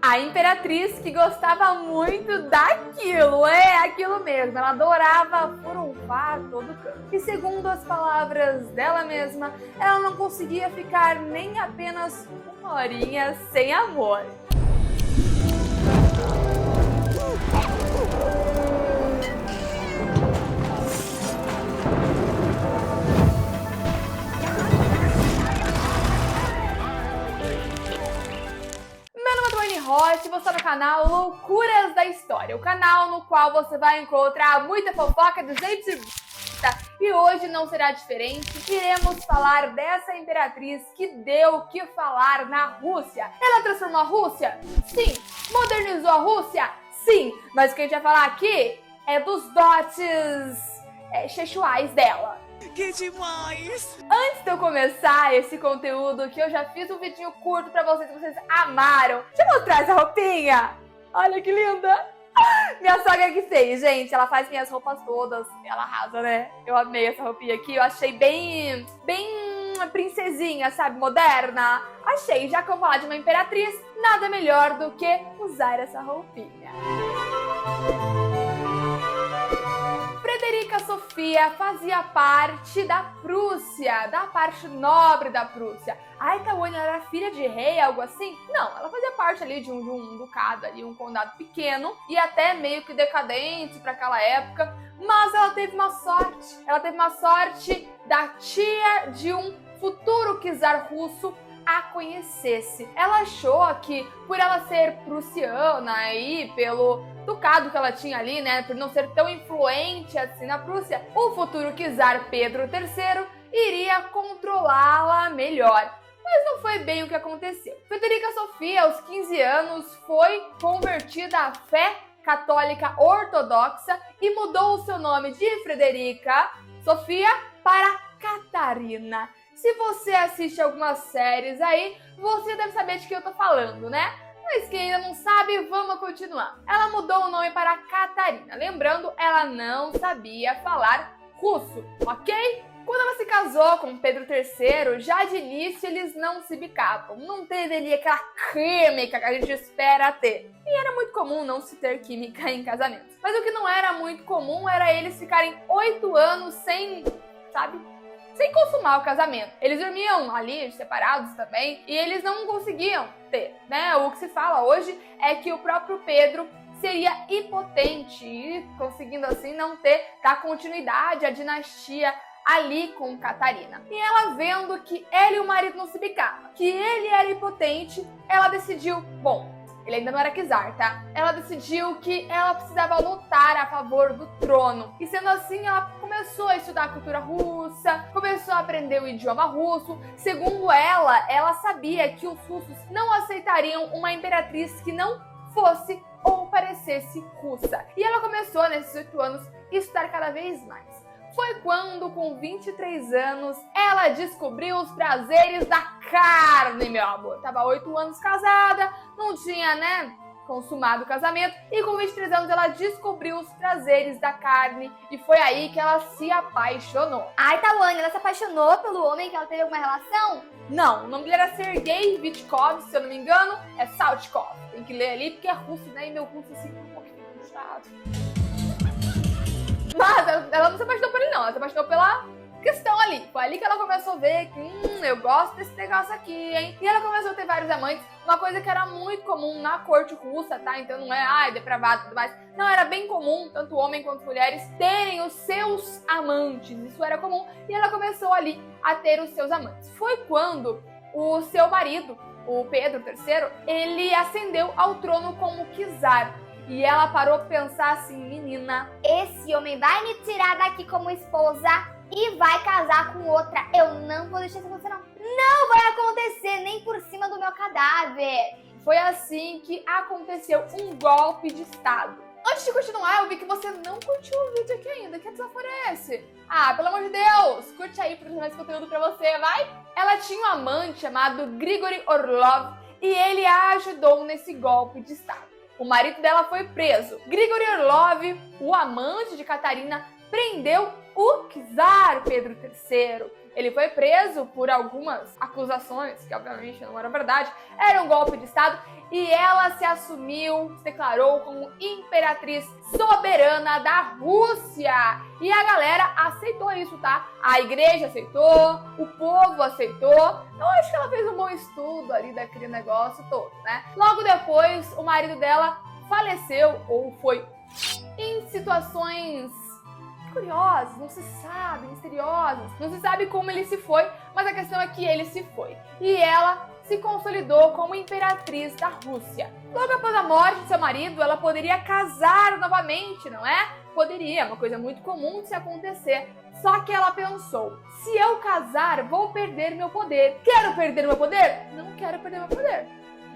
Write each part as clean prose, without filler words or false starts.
A imperatriz que gostava muito daquilo, aquilo mesmo, ela adorava furunfar todo canto. E segundo as palavras dela mesma, ela não conseguia ficar nem apenas uma horinha sem amor. Você está no canal Loucuras da História, o canal no qual você vai encontrar muita fofoca do jeito e hoje não será diferente. Iremos falar dessa imperatriz que deu o que falar na Rússia. Ela transformou a Rússia? Sim. Modernizou a Rússia? Sim. Mas o que a gente vai falar aqui é dos dotes sexuais dela. Que demais! Antes de eu começar esse conteúdo, que eu já fiz um vidinho curto pra vocês, que vocês amaram. Deixa eu mostrar essa roupinha. Olha que linda. Minha sogra que fez, gente. Ela faz minhas roupas todas. Ela arrasa, né? Eu amei essa roupinha aqui. Eu achei bem princesinha, sabe? Moderna. Achei. Já que eu vou falar de uma imperatriz, nada melhor do que usar essa roupinha. Frederica Sofia fazia parte da Prússia, da parte nobre da Prússia. Ai, Tawane, ela era filha de rei, algo assim? Não, ela fazia parte ali de um ducado, ali, um condado pequeno e até meio que decadente para aquela época. Mas ela teve uma sorte. Ela teve uma sorte da tia de um futuro czar russo a conhecesse. Ela achou que, por ela ser prussiana e pelo ducado que ela tinha ali, né, por não ser tão influente assim na Prússia, o futuro czar Pedro III iria controlá-la melhor. Mas não foi bem o que aconteceu. Frederica Sofia, aos 15 anos, foi convertida à fé católica ortodoxa e mudou o seu nome de Frederica Sofia para Catarina. Se você assiste algumas séries aí, você deve saber de que eu tô falando, né? Mas quem ainda não sabe, vamos continuar. Ela mudou o nome para Catarina. Lembrando, ela não sabia falar russo, ok? Quando ela se casou com Pedro III, já de início eles não se bicavam. Não teve ali aquela química que a gente espera ter. E era muito comum não se ter química em casamentos. Mas o que não era muito comum era eles ficarem 8 anos sem, sabe? Sem consumar o casamento. Eles dormiam ali, separados também, e eles não conseguiam ter, né? O que se fala hoje é que o próprio Pedro seria impotente e conseguindo assim não dar continuidade à dinastia ali com Catarina. E ela vendo que ela e o marido não se bicavam, que ele era impotente, ela decidiu, bom, ele ainda não era czar, tá? Ela decidiu que ela precisava lutar a favor do trono. E sendo assim, ela começou a estudar a cultura russa, começou a aprender o idioma russo. Segundo ela sabia que os russos não aceitariam uma imperatriz que não fosse ou parecesse russa. E ela começou, nesses 8 anos, a estudar cada vez mais. Foi quando, com 23 anos, ela descobriu os prazeres da carne, meu amor. Tava 8 anos casada, não tinha, né, consumado o casamento. E com 23 anos ela descobriu os prazeres da carne. E foi aí que ela se apaixonou. Ai, Tawane, ela se apaixonou pelo homem que ela teve alguma relação? Não, o nome dele era Sergei Vitkov, se eu não me engano, é Saltykov. Tem que ler ali porque é russo, né, e meu russo assim um pouquinho puxado. Mas ela não se apaixonou por ele não, ela se apaixonou pela questão ali. Foi ali que ela começou a ver que, eu gosto desse negócio aqui, hein? E ela começou a ter vários amantes, uma coisa que era muito comum na corte russa, tá? Então não é, depravado e tudo mais. Não, era bem comum, tanto homem quanto mulheres, terem os seus amantes. Isso era comum. E ela começou ali a ter os seus amantes. Foi quando o seu marido, o Pedro III, ele ascendeu ao trono como czar. E ela parou pra pensar assim, menina, esse homem vai me tirar daqui como esposa e vai casar com outra. Eu não vou deixar isso acontecer, não. Não vai acontecer nem por cima do meu cadáver. Foi assim que aconteceu um golpe de estado. Antes de continuar, eu vi que você não curtiu o vídeo aqui ainda. Que desaforo é esse? Ah, pelo amor de Deus, curte aí pra mais conteúdo pra você, vai? Ela tinha um amante chamado Grigori Orlov e ele a ajudou nesse golpe de estado. O marido dela foi preso. Grigori Orlov, o amante de Catarina, prendeu o czar Pedro III. Ele foi preso por algumas acusações, que obviamente não eram verdade, era um golpe de Estado, e ela se assumiu, se declarou como imperatriz soberana da Rússia. E a galera aceitou isso, tá? A igreja aceitou, o povo aceitou. Eu acho que ela fez um bom estudo ali daquele negócio todo, né? Logo depois, o marido dela faleceu, ou foi em situações curiosas, não se sabe, misteriosas. Não se sabe como ele se foi, mas a questão é que ele se foi. E ela se consolidou como imperatriz da Rússia. Logo após a morte de seu marido, ela poderia casar novamente, não é? Poderia, uma coisa muito comum de se acontecer. Só que ela pensou, se eu casar, vou perder meu poder. Quero perder meu poder? Não quero perder meu poder.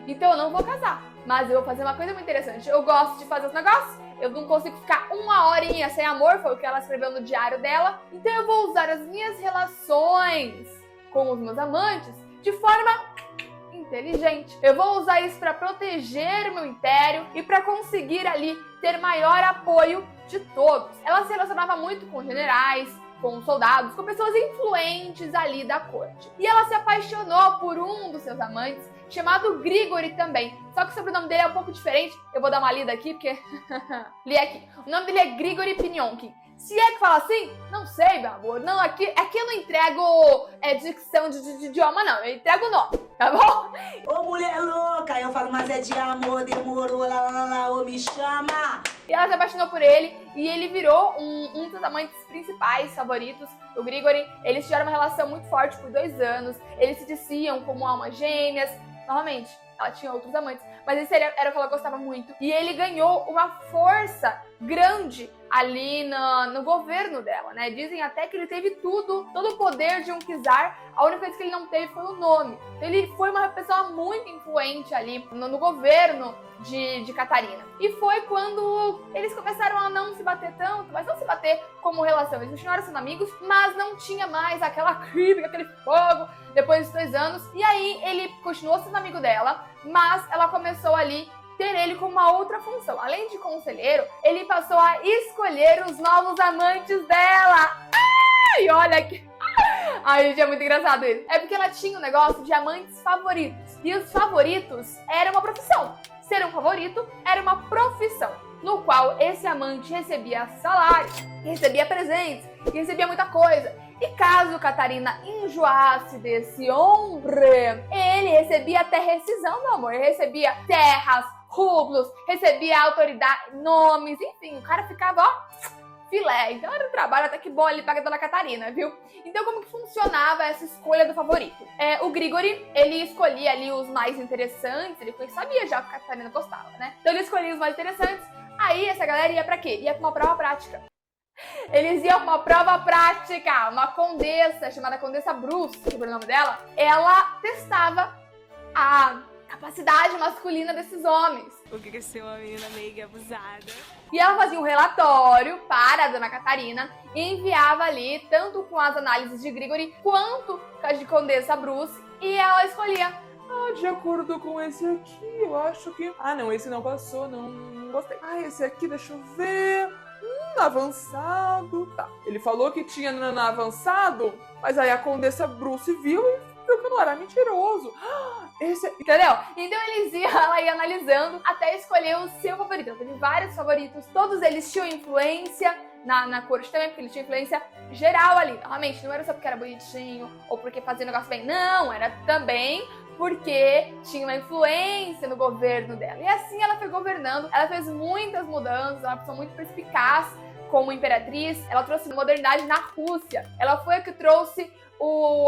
Então eu não vou casar. Mas eu vou fazer uma coisa muito interessante. Eu gosto de fazer os negócios. Eu não consigo ficar uma horinha sem amor, foi o que ela escreveu no diário dela. Então eu vou usar as minhas relações com os meus amantes de forma inteligente. Eu vou usar isso para proteger o meu império e para conseguir ali ter maior apoio de todos. Ela se relacionava muito com generais, com soldados, com pessoas influentes ali da corte. E ela se apaixonou por um dos seus amantes, chamado Grigori também. Só que o sobrenome dele é um pouco diferente. Eu vou dar uma lida aqui, porque... Li aqui. O nome dele é Grigori Pinionkin. Se é que fala assim, não sei, meu amor. Não, aqui eu não entrego dicção de idioma, não. Eu entrego o nome, tá bom? Ô mulher louca, eu falo, mas é de amor, demorou, lá, ô me chama. E ela se apaixonou por ele e ele virou um dos amantes principais, favoritos. O Grigori, eles tiveram uma relação muito forte por 2 anos. Eles se diziam como almas gêmeas. Novamente, ela tinha outros amantes, mas esse era o que ela gostava muito. E ele ganhou uma força grande ali no governo dela, né? Dizem até que ele teve todo o poder de um czar. A única coisa que ele não teve foi o nome. Então, ele foi uma pessoa muito influente ali no governo de Catarina. E foi quando eles começaram a não se bater tanto, mas não se bater como relação. Eles continuaram sendo amigos, mas não tinha mais aquela química, aquele fogo depois de 2 anos. E aí ele continuou sendo amigo dela, mas ela começou ali ter ele com uma outra função. Além de conselheiro, ele passou a escolher os novos amantes dela. Ai, olha que... Ai, gente, é muito engraçado isso. É porque ela tinha um negócio de amantes favoritos. E os favoritos era uma profissão. Ser um favorito era uma profissão, no qual esse amante recebia salário, recebia presentes, recebia muita coisa. E caso Catarina enjoasse desse homem, ele recebia até rescisão, meu amor. Ele recebia terras, rublos, recebia autoridade, nomes, enfim, o cara ficava, ó, filé. Então era um trabalho até que bom ali pra Dona Catarina, viu? Então como que funcionava essa escolha do favorito? O Grigori, ele escolhia ali os mais interessantes, ele sabia já que a Catarina gostava, né? Então ele escolhia os mais interessantes, aí essa galera ia pra quê? Ia pra uma prova prática. Eles iam pra uma prova prática, uma condessa, chamada Condessa Bruce, que é o nome dela, ela testava a capacidade masculina desses homens. Porque ser uma menina meio abusada. E ela fazia um relatório para a Dona Catarina e enviava ali, tanto com as análises de Grigori, quanto com as de Condessa Bruce, e ela escolhia. De acordo com esse aqui, eu acho que... não, esse não passou, não gostei. Esse aqui, deixa eu ver... avançado, tá. Ele falou que tinha no avançado, mas aí a Condessa Bruce viu e viu que não era mentiroso. Esse é... Entendeu? Então ela ia analisando até escolher o seu favorito. Ela teve vários favoritos, todos eles tinham influência na corte também, porque eles tinham influência geral ali. Realmente, não era só porque era bonitinho ou porque fazia o negócio bem, não, era também porque tinha uma influência no governo dela. E assim ela foi governando, ela fez muitas mudanças, uma pessoa muito perspicaz como imperatriz, ela trouxe modernidade na Rússia, ela foi a que trouxe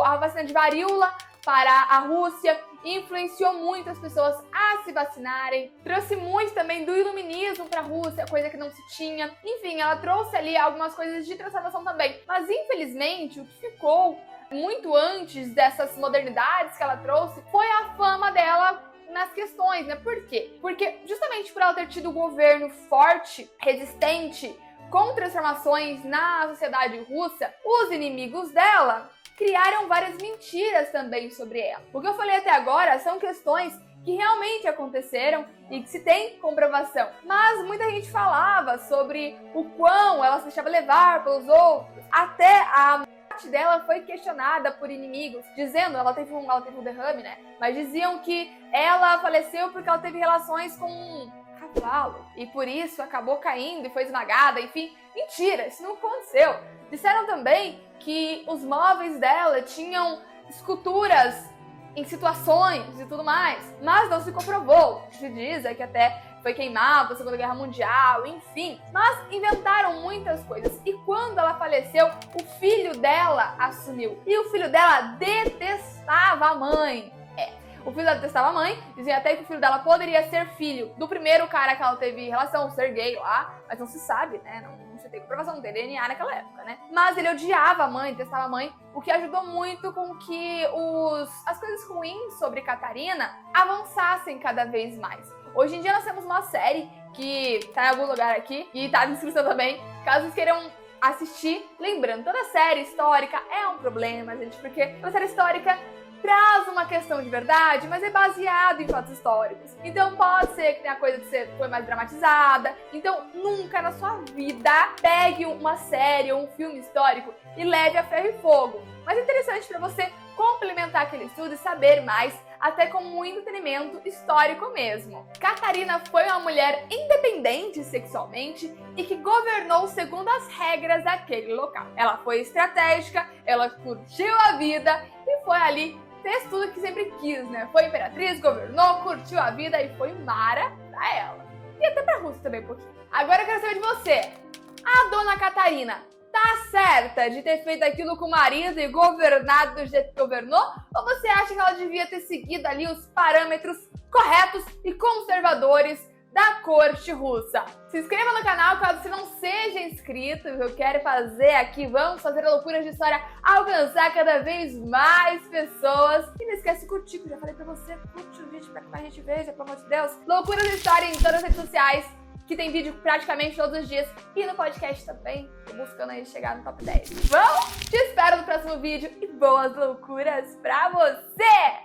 a vacina de varíola para a Rússia, influenciou muito as pessoas a se vacinarem, trouxe muito também do iluminismo para a Rússia, coisa que não se tinha. Enfim, ela trouxe ali algumas coisas de transformação também. Mas infelizmente o que ficou muito antes dessas modernidades que ela trouxe foi a fama dela nas questões, né? Por quê? Porque justamente por ela ter tido um governo forte, resistente, com transformações na sociedade russa, os inimigos dela criaram várias mentiras também sobre ela. O que eu falei até agora são questões que realmente aconteceram e que se tem comprovação. Mas muita gente falava sobre o quão ela se deixava levar pelos outros. Até a morte dela foi questionada por inimigos, dizendo, ela teve um derrame, né? Mas diziam que ela faleceu porque ela teve relações com um cavalo e por isso acabou caindo e foi esmagada, enfim. Mentira, isso não aconteceu. Disseram também que os móveis dela tinham esculturas em situações e tudo mais, mas não se comprovou. O que se diz é que até foi queimado na Segunda Guerra Mundial, enfim. Mas inventaram muitas coisas. E quando ela faleceu, o filho dela assumiu. E o filho dela detestava a mãe. O filho dela detestava a mãe, dizia até que o filho dela poderia ser filho do primeiro cara que ela teve relação, ser gay lá, mas não se sabe, né? Não se tem comprovação, não tem DNA naquela época, né? Mas ele odiava a mãe, detestava a mãe, o que ajudou muito com que as coisas ruins sobre Catarina avançassem cada vez mais. Hoje em dia nós temos uma série que tá em algum lugar aqui e tá na descrição também, caso vocês queiram assistir. Lembrando, toda série histórica é um problema, gente, porque toda série histórica traz uma questão de verdade, mas é baseado em fatos históricos. Então pode ser que tenha coisa que foi mais dramatizada. Então nunca na sua vida pegue uma série ou um filme histórico e leve a ferro e fogo. Mas é interessante para você complementar aquele estudo e saber mais, até como um entretenimento histórico mesmo. Catarina foi uma mulher independente sexualmente e que governou segundo as regras daquele local. Ela foi estratégica, ela curtiu a vida e foi ali, fez tudo que sempre quis, né? Foi imperatriz, governou, curtiu a vida e foi mara pra ela. E até pra Rússia também um pouquinho. Agora eu quero saber de você. A dona Catarina tá certa de ter feito aquilo com o marido e governado do jeito que governou? Ou você acha que ela devia ter seguido ali os parâmetros corretos e conservadores da corte russa? Se inscreva no canal caso você não seja inscrito. Eu quero fazer aqui, vamos fazer a loucura de história alcançar cada vez mais pessoas. E não esquece de curtir, que eu já falei pra você, curte o vídeo pra que mais gente veja, pelo amor de Deus. Loucuras de história em todas as redes sociais, que tem vídeo praticamente todos os dias. E no podcast também, tô buscando aí chegar no top 10. Bom, te espero no próximo vídeo e boas loucuras pra você!